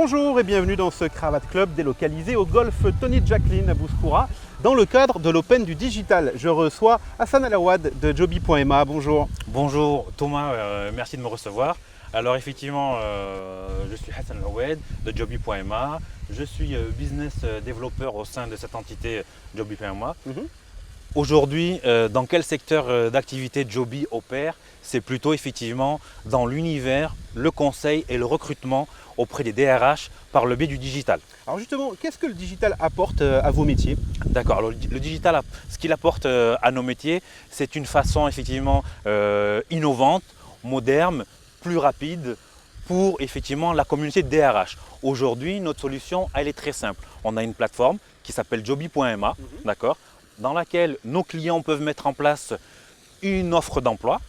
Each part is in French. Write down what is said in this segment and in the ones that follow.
Bonjour et bienvenue dans ce Cravate Club délocalisé au golf Tony Jacqueline à Bouskoura dans le cadre de l'Open du Digital. Je reçois Hassan Alawad de Joby.ma. Bonjour. Bonjour Thomas, merci de me recevoir. Alors effectivement, je suis Hassan Alawad de Joby.ma. Je suis business développeur au sein de cette entité Joby.ma. Aujourd'hui, dans quel secteur d'activité Joby opère? C'est plutôt effectivement dans l'univers, le conseil et le recrutement auprès des DRH par le biais du digital. Alors justement, qu'est-ce que le digital apporte à vos métiers? D'accord, alors le digital, ce qu'il apporte à nos métiers, c'est une façon effectivement innovante, moderne, plus rapide pour effectivement la communauté de DRH. Aujourd'hui, notre solution, elle est très simple. On a une plateforme qui s'appelle Joby.ma, d'accord, dans laquelle nos clients peuvent mettre en place une offre d'emploi.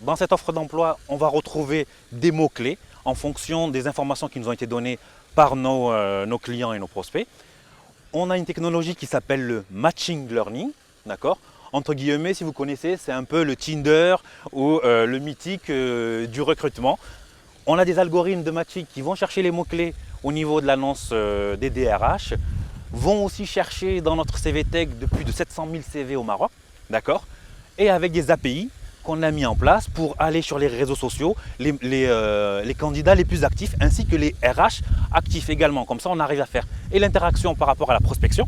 Dans cette offre d'emploi, on va retrouver des mots-clés en fonction des informations qui nous ont été données par nos clients et nos prospects. On a une technologie qui s'appelle le Matching Learning. Entre guillemets, si vous connaissez, c'est un peu le Tinder ou le mythique du recrutement. On a des algorithmes de matching qui vont chercher les mots-clés au niveau de l'annonce des DRH, vont aussi chercher dans notre CV Tech de plus de 700 000 CV au Maroc, et avec des API qu'on a mis en place pour aller sur les réseaux sociaux, les candidats les plus actifs ainsi que les RH actifs également. Comme ça, on arrive à faire et l'interaction par rapport à la prospection,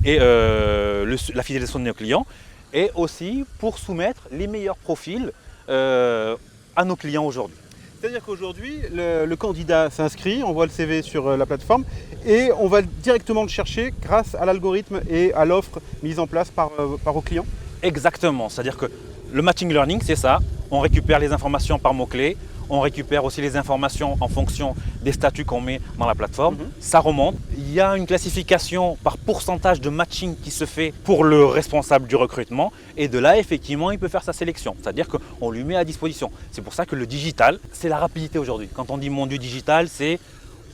et la fidélisation de nos clients, et aussi pour soumettre les meilleurs profils à nos clients aujourd'hui. C'est-à-dire qu'aujourd'hui, le candidat s'inscrit, on voit le CV sur la plateforme et on va directement le chercher grâce à l'algorithme et à l'offre mise en place par vos clients? Exactement, c'est-à-dire que le matching learning, c'est ça. On récupère les informations par mots-clés, on récupère aussi les informations en fonction des statuts qu'on met dans la plateforme. Ça remonte. Il y a une classification par pourcentage de matching qui se fait pour le responsable du recrutement. Et de là, effectivement, il peut faire sa sélection. C'est-à-dire qu'on lui met à disposition. C'est pour ça que le digital, c'est la rapidité aujourd'hui. Quand on dit mon Dieu digital, c'est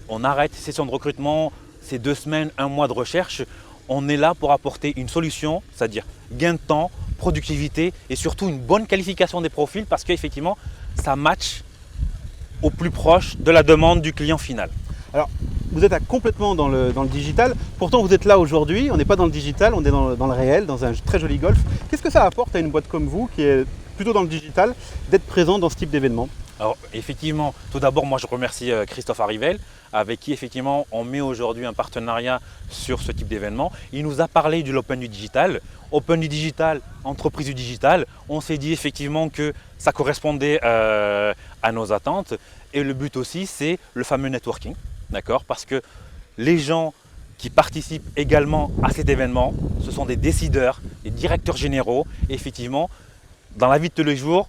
on arrête les sessions de recrutement, c'est 2 semaines, 1 mois de recherche. On est là pour apporter une solution, c'est-à-dire gain de temps, productivité et surtout une bonne qualification des profils parce qu'effectivement, ça match au plus proche de la demande du client final. Alors, vous êtes complètement dans le digital, pourtant vous êtes là aujourd'hui, on n'est pas dans le digital, on est dans le réel, dans un très joli golf. Qu'est-ce que ça apporte à une boîte comme vous, qui est plutôt dans le digital, d'être présent dans ce type d'événement? Alors effectivement, tout d'abord, moi je remercie Christophe Arrivel, avec qui effectivement on met aujourd'hui un partenariat sur ce type d'événement. Il nous a parlé de l'Open du Digital. Open du Digital, entreprise du digital. On s'est dit effectivement que ça correspondait à nos attentes. Et le but aussi, c'est le fameux networking, parce que les gens qui participent également à cet événement, ce sont des décideurs, des directeurs généraux. Et effectivement, dans la vie de tous les jours,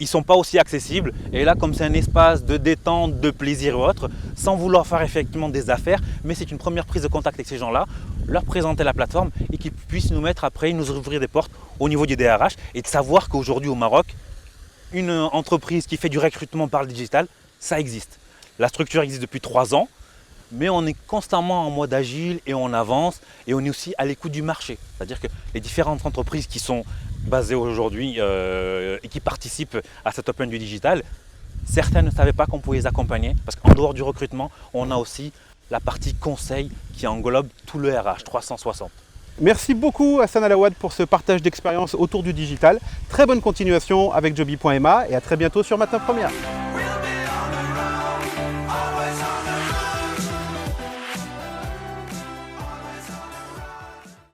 ils ne sont pas aussi accessibles. Et là, comme c'est un espace de détente, de plaisir ou autre, sans vouloir faire effectivement des affaires, mais c'est une première prise de contact avec ces gens-là, leur présenter la plateforme et qu'ils puissent nous mettre après, nous ouvrir des portes au niveau du DRH et de savoir qu'aujourd'hui au Maroc, une entreprise qui fait du recrutement par le digital, ça existe. La structure existe depuis 3 ans, mais on est constamment en mode agile et on avance et on est aussi à l'écoute du marché. C'est-à-dire que les différentes entreprises qui sont basées aujourd'hui et qui participent à cet Open du Digital, certaines ne savaient pas qu'on pouvait les accompagner parce qu'en dehors du recrutement, on a aussi la partie conseil qui englobe tout le RH 360. Merci beaucoup Hassan Alawad pour ce partage d'expérience autour du digital. Très bonne continuation avec Joby.ma et à très bientôt sur Matin Première.